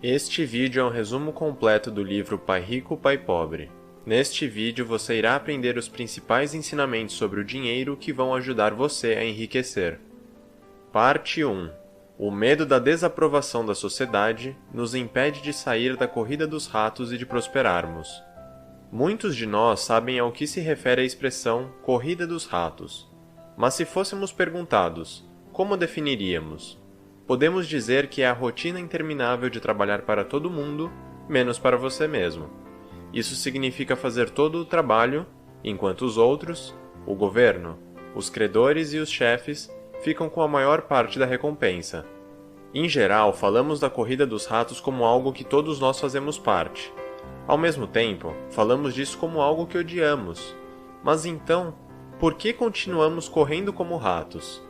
Este vídeo é um resumo completo do livro Pai Rico, Pai Pobre. Neste vídeo você irá aprender os principais ensinamentos sobre o dinheiro que vão ajudar você a enriquecer. Parte 1. O medo da desaprovação da sociedade nos impede de sair da corrida dos ratos e de prosperarmos. Muitos de nós sabem ao que se refere a expressão corrida dos ratos. Mas se fôssemos perguntados, como definiríamos? Podemos dizer que é a rotina interminável de trabalhar para todo mundo, menos para você mesmo. Isso significa fazer todo o trabalho, enquanto os outros, o governo, os credores e os chefes ficam com a maior parte da recompensa. Em geral, falamos da corrida dos ratos como algo que todos nós fazemos parte. Ao mesmo tempo, falamos disso como algo que odiamos. Mas então, por que continuamos correndo como ratos?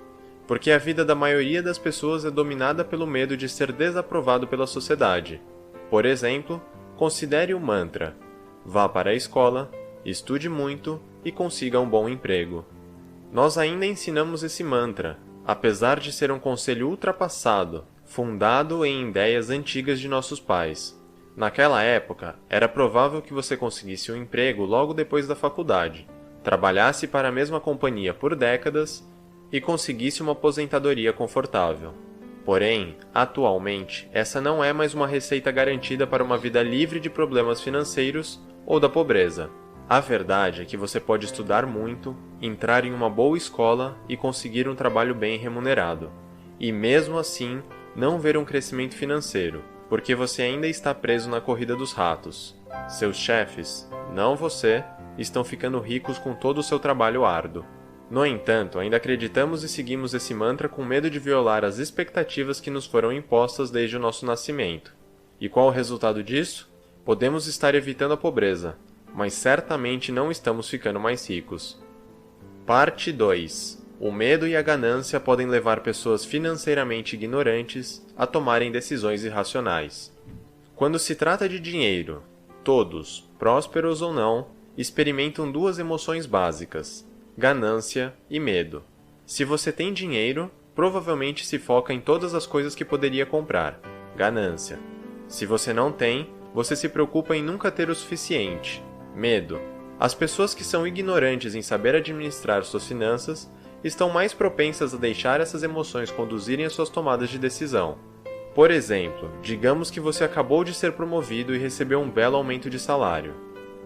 Porque a vida da maioria das pessoas é dominada pelo medo de ser desaprovado pela sociedade. Por exemplo, considere o mantra: vá para a escola, estude muito e consiga um bom emprego. Nós ainda ensinamos esse mantra, apesar de ser um conselho ultrapassado, fundado em ideias antigas de nossos pais. Naquela época, era provável que você conseguisse um emprego logo depois da faculdade, trabalhasse para a mesma companhia por décadas e conseguisse uma aposentadoria confortável. Porém, atualmente, essa não é mais uma receita garantida para uma vida livre de problemas financeiros ou da pobreza. A verdade é que você pode estudar muito, entrar em uma boa escola e conseguir um trabalho bem remunerado. E mesmo assim, não ver um crescimento financeiro, porque você ainda está preso na corrida dos ratos. Seus chefes, não você, estão ficando ricos com todo o seu trabalho árduo. No entanto, ainda acreditamos e seguimos esse mantra com medo de violar as expectativas que nos foram impostas desde o nosso nascimento. E qual o resultado disso? Podemos estar evitando a pobreza, mas certamente não estamos ficando mais ricos. Parte 2. O medo e a ganância podem levar pessoas financeiramente ignorantes a tomarem decisões irracionais. Quando se trata de dinheiro, todos, prósperos ou não, experimentam duas emoções básicas: ganância e medo. Se você tem dinheiro, provavelmente se foca em todas as coisas que poderia comprar, ganância. Se você não tem, você se preocupa em nunca ter o suficiente, medo. As pessoas que são ignorantes em saber administrar suas finanças estão mais propensas a deixar essas emoções conduzirem as suas tomadas de decisão. Por exemplo, digamos que você acabou de ser promovido e recebeu um belo aumento de salário.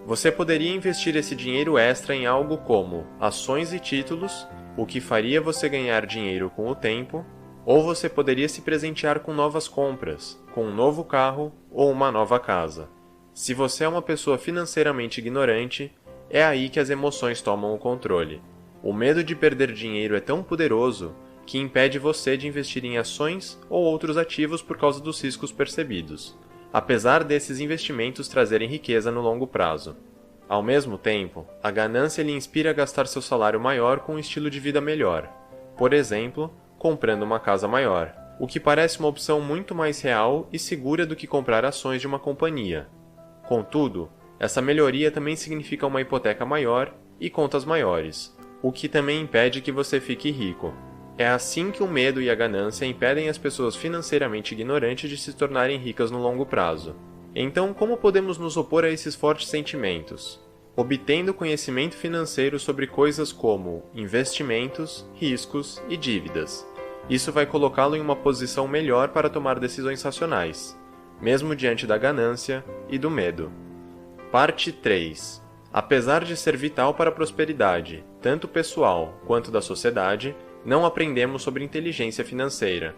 Você poderia investir esse dinheiro extra em algo como ações e títulos, o que faria você ganhar dinheiro com o tempo, ou você poderia se presentear com novas compras, com um novo carro ou uma nova casa. Se você é uma pessoa financeiramente ignorante, é aí que as emoções tomam o controle. O medo de perder dinheiro é tão poderoso que impede você de investir em ações ou outros ativos por causa dos riscos percebidos, apesar desses investimentos trazerem riqueza no longo prazo. Ao mesmo tempo, a ganância lhe inspira a gastar seu salário maior com um estilo de vida melhor. Por exemplo, comprando uma casa maior, o que parece uma opção muito mais real e segura do que comprar ações de uma companhia. Contudo, essa melhoria também significa uma hipoteca maior e contas maiores, o que também impede que você fique rico. É assim que o medo e a ganância impedem as pessoas financeiramente ignorantes de se tornarem ricas no longo prazo. Então, como podemos nos opor a esses fortes sentimentos? Obtendo conhecimento financeiro sobre coisas como investimentos, riscos e dívidas. Isso vai colocá-lo em uma posição melhor para tomar decisões racionais, mesmo diante da ganância e do medo. Parte 3. Apesar de ser vital para a prosperidade, tanto pessoal quanto da sociedade, não aprendemos sobre inteligência financeira.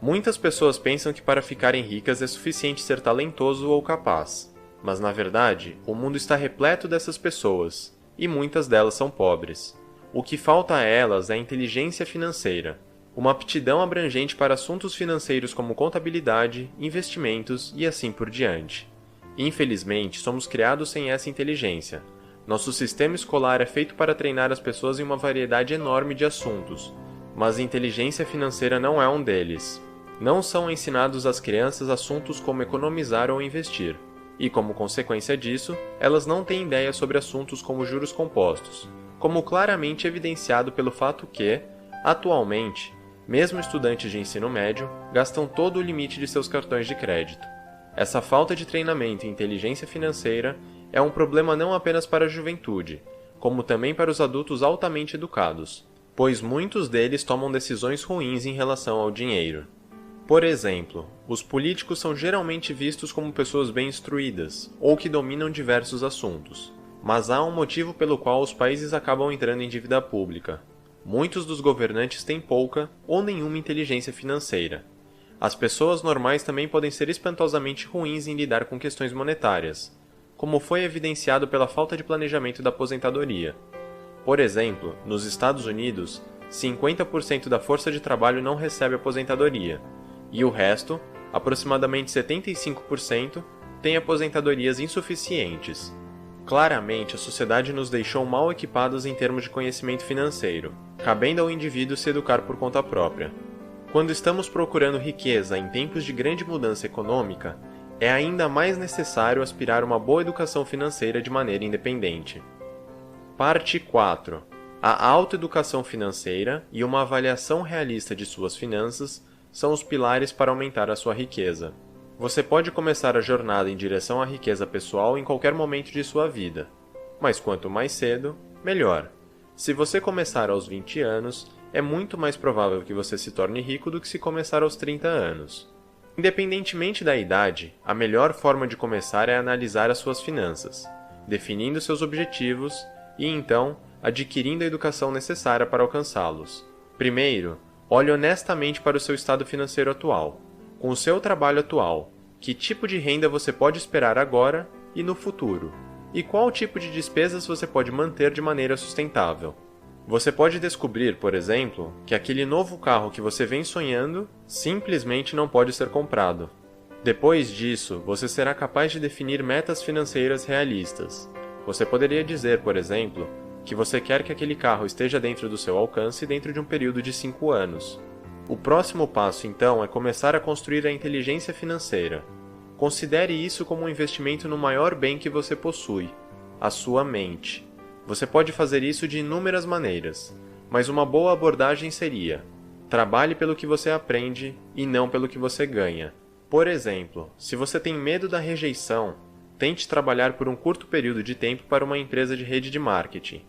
Muitas pessoas pensam que para ficarem ricas é suficiente ser talentoso ou capaz, mas na verdade, o mundo está repleto dessas pessoas, e muitas delas são pobres. O que falta a elas é a inteligência financeira, uma aptidão abrangente para assuntos financeiros como contabilidade, investimentos e assim por diante. Infelizmente, somos criados sem essa inteligência. Nosso sistema escolar é feito para treinar as pessoas em uma variedade enorme de assuntos, mas a inteligência financeira não é um deles. Não são ensinados às crianças assuntos como economizar ou investir, e como consequência disso, elas não têm ideia sobre assuntos como juros compostos, como claramente evidenciado pelo fato que, atualmente, mesmo estudantes de ensino médio gastam todo o limite de seus cartões de crédito. Essa falta de treinamento em inteligência financeira é um problema não apenas para a juventude, como também para os adultos altamente educados, pois muitos deles tomam decisões ruins em relação ao dinheiro. Por exemplo, os políticos são geralmente vistos como pessoas bem instruídas, ou que dominam diversos assuntos. Mas há um motivo pelo qual os países acabam entrando em dívida pública. Muitos dos governantes têm pouca ou nenhuma inteligência financeira. As pessoas normais também podem ser espantosamente ruins em lidar com questões monetárias, como foi evidenciado pela falta de planejamento da aposentadoria. Por exemplo, nos Estados Unidos, 50% da força de trabalho não recebe aposentadoria, e o resto, aproximadamente 75%, tem aposentadorias insuficientes. Claramente, a sociedade nos deixou mal equipados em termos de conhecimento financeiro, cabendo ao indivíduo se educar por conta própria. Quando estamos procurando riqueza em tempos de grande mudança econômica, é ainda mais necessário aspirar a uma boa educação financeira de maneira independente. Parte 4. A autoeducação financeira e uma avaliação realista de suas finanças são os pilares para aumentar a sua riqueza. Você pode começar a jornada em direção à riqueza pessoal em qualquer momento de sua vida, mas quanto mais cedo, melhor. Se você começar aos 20 anos, é muito mais provável que você se torne rico do que se começar aos 30 anos. Independentemente da idade, a melhor forma de começar é analisar as suas finanças, definindo seus objetivos e, então, adquirindo a educação necessária para alcançá-los. Primeiro, olhe honestamente para o seu estado financeiro atual. Com o seu trabalho atual, que tipo de renda você pode esperar agora e no futuro? E qual tipo de despesas você pode manter de maneira sustentável? Você pode descobrir, por exemplo, que aquele novo carro que você vem sonhando simplesmente não pode ser comprado. Depois disso, você será capaz de definir metas financeiras realistas. Você poderia dizer, por exemplo, que você quer que aquele carro esteja dentro do seu alcance dentro de um período de 5 anos. O próximo passo, então, é começar a construir a inteligência financeira. Considere isso como um investimento no maior bem que você possui, a sua mente. Você pode fazer isso de inúmeras maneiras, mas uma boa abordagem seria: trabalhe pelo que você aprende e não pelo que você ganha. Por exemplo, se você tem medo da rejeição, tente trabalhar por um curto período de tempo para uma empresa de rede de marketing.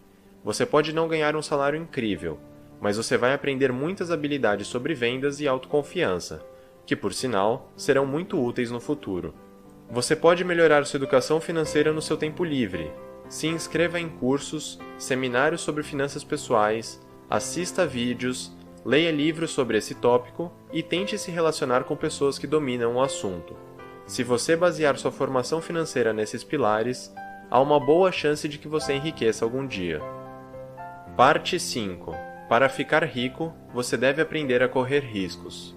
Você pode não ganhar um salário incrível, mas você vai aprender muitas habilidades sobre vendas e autoconfiança, que, por sinal, serão muito úteis no futuro. Você pode melhorar sua educação financeira no seu tempo livre. Se inscreva em cursos, seminários sobre finanças pessoais, assista a vídeos, leia livros sobre esse tópico e tente se relacionar com pessoas que dominam o assunto. Se você basear sua formação financeira nesses pilares, há uma boa chance de que você enriqueça algum dia. Parte 5. Para ficar rico, você deve aprender a correr riscos.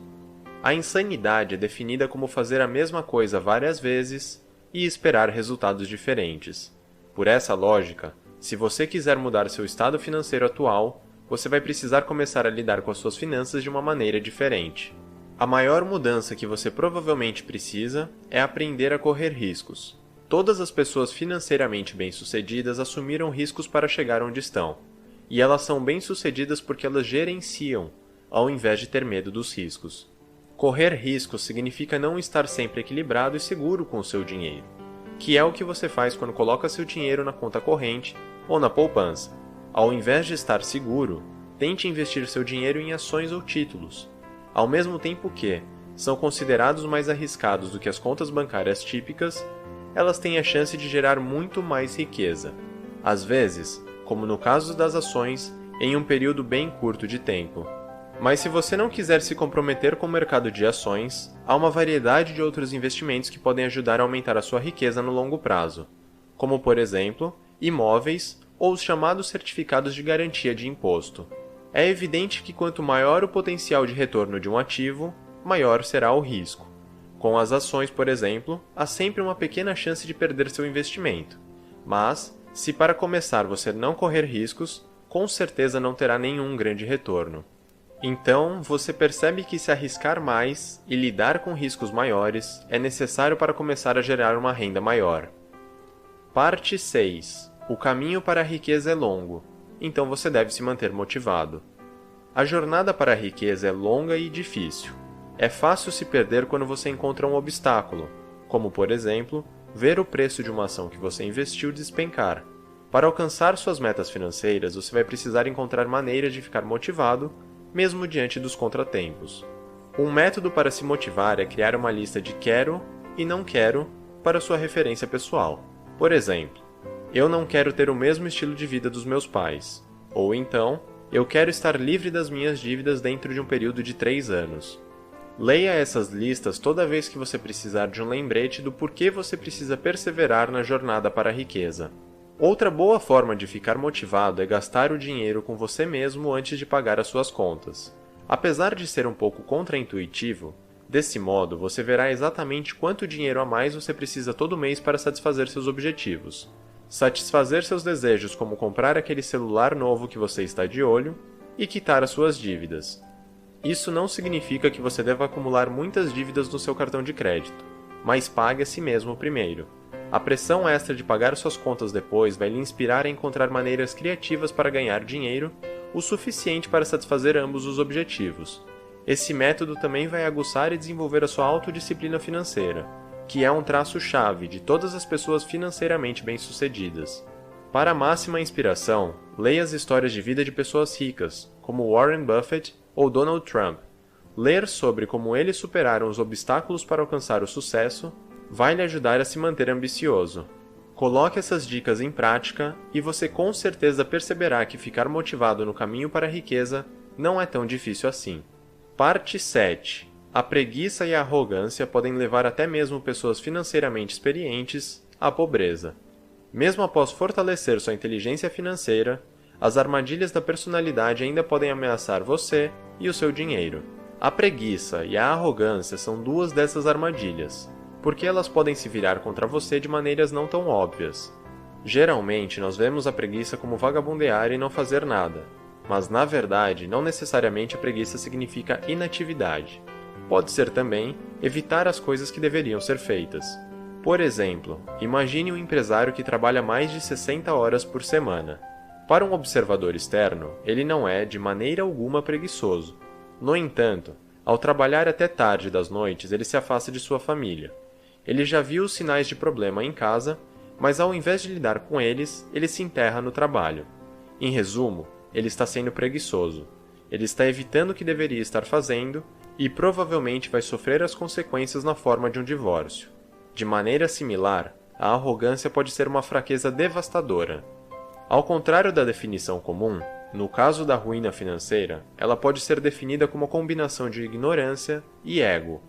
A insanidade é definida como fazer a mesma coisa várias vezes e esperar resultados diferentes. Por essa lógica, se você quiser mudar seu estado financeiro atual, você vai precisar começar a lidar com as suas finanças de uma maneira diferente. A maior mudança que você provavelmente precisa é aprender a correr riscos. Todas as pessoas financeiramente bem-sucedidas assumiram riscos para chegar onde estão. E elas são bem-sucedidas porque elas gerenciam, ao invés de ter medo dos riscos. Correr riscos significa não estar sempre equilibrado e seguro com o seu dinheiro, que é o que você faz quando coloca seu dinheiro na conta corrente ou na poupança. Ao invés de estar seguro, tente investir seu dinheiro em ações ou títulos. Ao mesmo tempo que são considerados mais arriscados do que as contas bancárias típicas, elas têm a chance de gerar muito mais riqueza. Às vezes, como no caso das ações, em um período bem curto de tempo. Mas se você não quiser se comprometer com o mercado de ações, há uma variedade de outros investimentos que podem ajudar a aumentar a sua riqueza no longo prazo, como, por exemplo, imóveis ou os chamados certificados de garantia de imposto. É evidente que quanto maior o potencial de retorno de um ativo, maior será o risco. Com as ações, por exemplo, há sempre uma pequena chance de perder seu investimento, mas se para começar você não correr riscos, com certeza não terá nenhum grande retorno. Então, você percebe que se arriscar mais e lidar com riscos maiores é necessário para começar a gerar uma renda maior. Parte 6. O caminho para a riqueza é longo, então você deve se manter motivado. A jornada para a riqueza é longa e difícil. É fácil se perder quando você encontra um obstáculo, como, por exemplo, ver o preço de uma ação que você investiu despencar. Para alcançar suas metas financeiras, você vai precisar encontrar maneiras de ficar motivado, mesmo diante dos contratempos. Um método para se motivar é criar uma lista de quero e não quero para sua referência pessoal. Por exemplo, eu não quero ter o mesmo estilo de vida dos meus pais. Ou então, eu quero estar livre das minhas dívidas dentro de um período de 3 anos. Leia essas listas toda vez que você precisar de um lembrete do porquê você precisa perseverar na jornada para a riqueza. Outra boa forma de ficar motivado é gastar o dinheiro com você mesmo antes de pagar as suas contas. Apesar de ser um pouco contraintuitivo, desse modo você verá exatamente quanto dinheiro a mais você precisa todo mês para satisfazer seus objetivos. Satisfazer seus desejos, como comprar aquele celular novo que você está de olho, e quitar as suas dívidas. Isso não significa que você deva acumular muitas dívidas no seu cartão de crédito, mas pague a si mesmo primeiro. A pressão extra de pagar suas contas depois vai lhe inspirar a encontrar maneiras criativas para ganhar dinheiro, o suficiente para satisfazer ambos os objetivos. Esse método também vai aguçar e desenvolver a sua autodisciplina financeira, que é um traço-chave de todas as pessoas financeiramente bem-sucedidas. Para máxima inspiração, leia as histórias de vida de pessoas ricas, como Warren Buffett ou Donald Trump. Ler sobre como eles superaram os obstáculos para alcançar o sucesso vai lhe ajudar a se manter ambicioso. Coloque essas dicas em prática e você com certeza perceberá que ficar motivado no caminho para a riqueza não é tão difícil assim. Parte 7. A preguiça e a arrogância podem levar até mesmo pessoas financeiramente experientes à pobreza. Mesmo após fortalecer sua inteligência financeira, as armadilhas da personalidade ainda podem ameaçar você e o seu dinheiro. A preguiça e a arrogância são duas dessas armadilhas, porque elas podem se virar contra você de maneiras não tão óbvias. Geralmente, nós vemos a preguiça como vagabundear e não fazer nada, mas na verdade, não necessariamente a preguiça significa inatividade. Pode ser também evitar as coisas que deveriam ser feitas. Por exemplo, imagine um empresário que trabalha mais de 60 horas por semana. Para um observador externo, ele não é, de maneira alguma, preguiçoso. No entanto, ao trabalhar até tarde das noites, ele se afasta de sua família. Ele já viu os sinais de problema em casa, mas ao invés de lidar com eles, ele se enterra no trabalho. Em resumo, ele está sendo preguiçoso. Ele está evitando o que deveria estar fazendo e provavelmente vai sofrer as consequências na forma de um divórcio. De maneira similar, a arrogância pode ser uma fraqueza devastadora. Ao contrário da definição comum, no caso da ruína financeira, ela pode ser definida como uma combinação de ignorância e ego,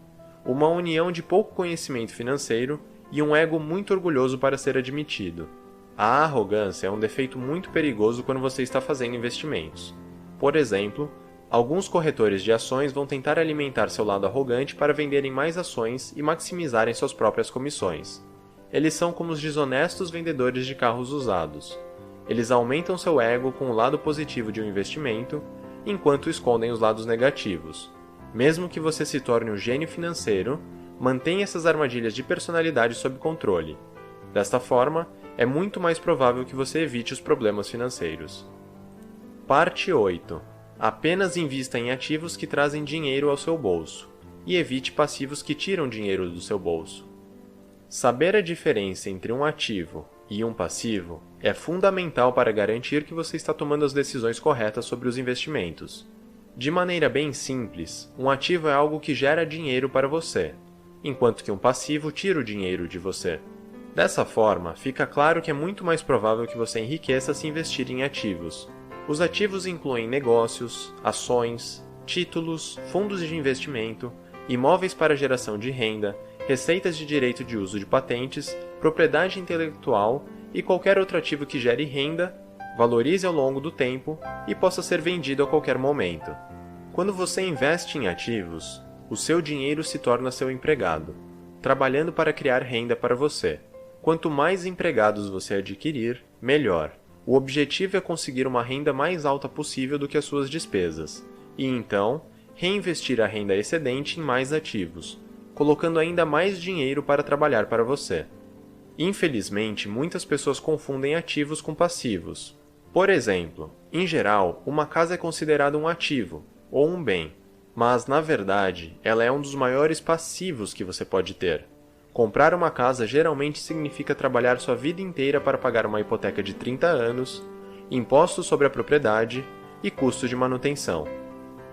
uma união de pouco conhecimento financeiro e um ego muito orgulhoso para ser admitido. A arrogância é um defeito muito perigoso quando você está fazendo investimentos. Por exemplo, alguns corretores de ações vão tentar alimentar seu lado arrogante para venderem mais ações e maximizarem suas próprias comissões. Eles são como os desonestos vendedores de carros usados. Eles aumentam seu ego com o lado positivo de um investimento, enquanto escondem os lados negativos. Mesmo que você se torne um gênio financeiro, mantenha essas armadilhas de personalidade sob controle. Desta forma, é muito mais provável que você evite os problemas financeiros. Parte 8. Apenas invista em ativos que trazem dinheiro ao seu bolso, e evite passivos que tiram dinheiro do seu bolso. Saber a diferença entre um ativo e um passivo é fundamental para garantir que você está tomando as decisões corretas sobre os investimentos. De maneira bem simples, um ativo é algo que gera dinheiro para você, enquanto que um passivo tira o dinheiro de você. Dessa forma, fica claro que é muito mais provável que você enriqueça se investir em ativos. Os ativos incluem negócios, ações, títulos, fundos de investimento, imóveis para geração de renda, receitas de direito de uso de patentes, propriedade intelectual e qualquer outro ativo que gere renda, valorize ao longo do tempo e possa ser vendido a qualquer momento. Quando você investe em ativos, o seu dinheiro se torna seu empregado, trabalhando para criar renda para você. Quanto mais empregados você adquirir, melhor. O objetivo é conseguir uma renda mais alta possível do que as suas despesas, e então, reinvestir a renda excedente em mais ativos, colocando ainda mais dinheiro para trabalhar para você. Infelizmente, muitas pessoas confundem ativos com passivos. Por exemplo, em geral, uma casa é considerada um ativo, ou um bem, mas, na verdade, ela é um dos maiores passivos que você pode ter. Comprar uma casa geralmente significa trabalhar sua vida inteira para pagar uma hipoteca de 30 anos, impostos sobre a propriedade e custos de manutenção.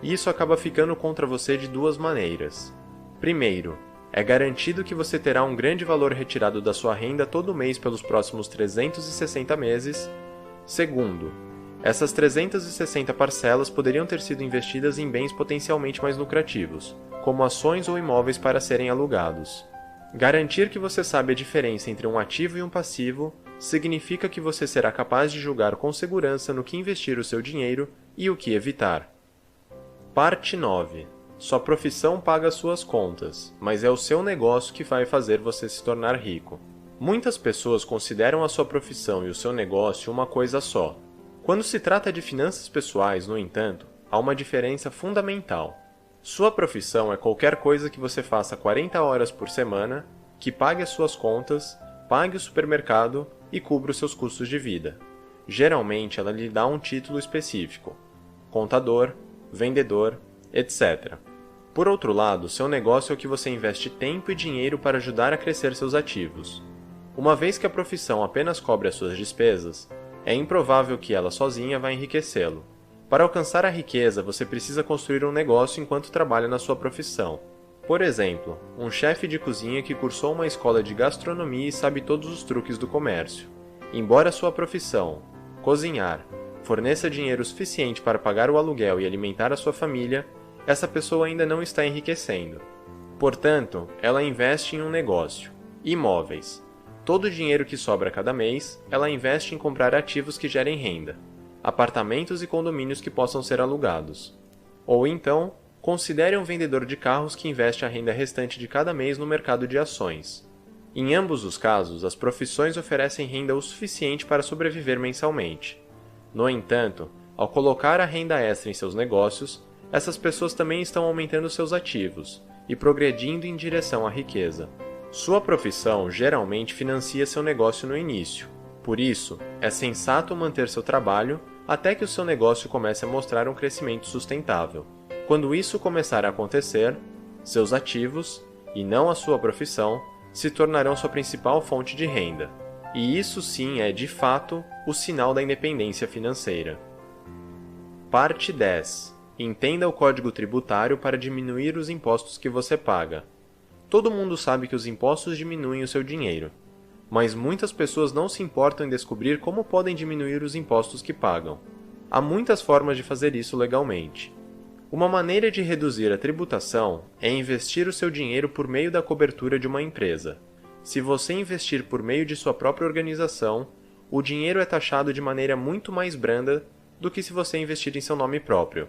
E isso acaba ficando contra você de duas maneiras. Primeiro, é garantido que você terá um grande valor retirado da sua renda todo mês pelos próximos 360 meses. Segundo, essas 360 parcelas poderiam ter sido investidas em bens potencialmente mais lucrativos, como ações ou imóveis para serem alugados. Garantir que você sabe a diferença entre um ativo e um passivo significa que você será capaz de julgar com segurança no que investir o seu dinheiro e o que evitar. Parte 9. Sua profissão paga suas contas, mas é o seu negócio que vai fazer você se tornar rico. Muitas pessoas consideram a sua profissão e o seu negócio uma coisa só. Quando se trata de finanças pessoais, no entanto, há uma diferença fundamental. Sua profissão é qualquer coisa que você faça 40 horas por semana, que pague as suas contas, pague o supermercado e cubra os seus custos de vida. Geralmente, ela lhe dá um título específico: contador, vendedor, etc. Por outro lado, seu negócio é o que você investe tempo e dinheiro para ajudar a crescer seus ativos. Uma vez que a profissão apenas cobre as suas despesas, é improvável que ela sozinha vá enriquecê-lo. Para alcançar a riqueza, você precisa construir um negócio enquanto trabalha na sua profissão. Por exemplo, um chefe de cozinha que cursou uma escola de gastronomia e sabe todos os truques do comércio. Embora sua profissão, cozinhar, forneça dinheiro suficiente para pagar o aluguel e alimentar a sua família, essa pessoa ainda não está enriquecendo. Portanto, ela investe em um negócio, imóveis. Todo o dinheiro que sobra cada mês, ela investe em comprar ativos que gerem renda, apartamentos e condomínios que possam ser alugados. Ou então, considere um vendedor de carros que investe a renda restante de cada mês no mercado de ações. Em ambos os casos, as profissões oferecem renda o suficiente para sobreviver mensalmente. No entanto, ao colocar a renda extra em seus negócios, essas pessoas também estão aumentando seus ativos e progredindo em direção à riqueza. Sua profissão geralmente financia seu negócio no início. Por isso, é sensato manter seu trabalho até que o seu negócio comece a mostrar um crescimento sustentável. Quando isso começar a acontecer, seus ativos, e não a sua profissão, se tornarão sua principal fonte de renda. E isso sim é, de fato, o sinal da independência financeira. Parte 10. Entenda o Código Tributário para diminuir os impostos que você paga. Todo mundo sabe que os impostos diminuem o seu dinheiro, mas muitas pessoas não se importam em descobrir como podem diminuir os impostos que pagam. Há muitas formas de fazer isso legalmente. Uma maneira de reduzir a tributação é investir o seu dinheiro por meio da cobertura de uma empresa. Se você investir por meio de sua própria organização, o dinheiro é taxado de maneira muito mais branda do que se você investir em seu nome próprio.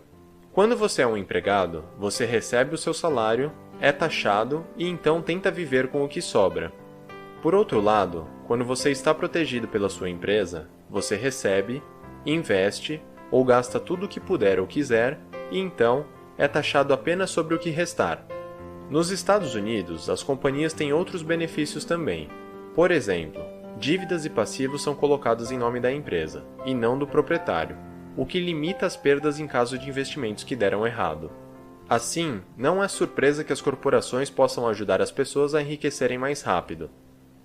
Quando você é um empregado, você recebe o seu salário, é taxado e então tenta viver com o que sobra. Por outro lado, quando você está protegido pela sua empresa, você recebe, investe ou gasta tudo o que puder ou quiser e então é taxado apenas sobre o que restar. Nos Estados Unidos, as companhias têm outros benefícios também. Por exemplo, dívidas e passivos são colocados em nome da empresa e não do proprietário, o que limita as perdas em caso de investimentos que deram errado. Assim, não é surpresa que as corporações possam ajudar as pessoas a enriquecerem mais rápido.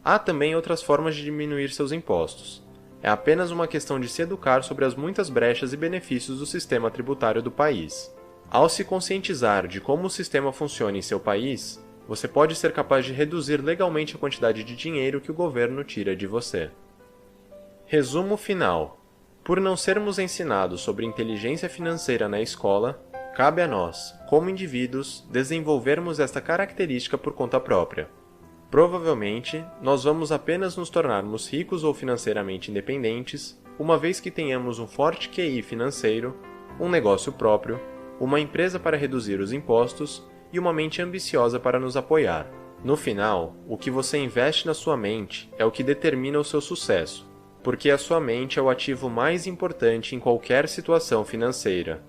Há também outras formas de diminuir seus impostos. É apenas uma questão de se educar sobre as muitas brechas e benefícios do sistema tributário do país. Ao se conscientizar de como o sistema funciona em seu país, você pode ser capaz de reduzir legalmente a quantidade de dinheiro que o governo tira de você. Resumo final. Por não sermos ensinados sobre inteligência financeira na escola, cabe a nós, como indivíduos, desenvolvermos esta característica por conta própria. Provavelmente, nós vamos apenas nos tornarmos ricos ou financeiramente independentes, uma vez que tenhamos um forte QI financeiro, um negócio próprio, uma empresa para reduzir os impostos e uma mente ambiciosa para nos apoiar. No final, o que você investe na sua mente é o que determina o seu sucesso, porque a sua mente é o ativo mais importante em qualquer situação financeira.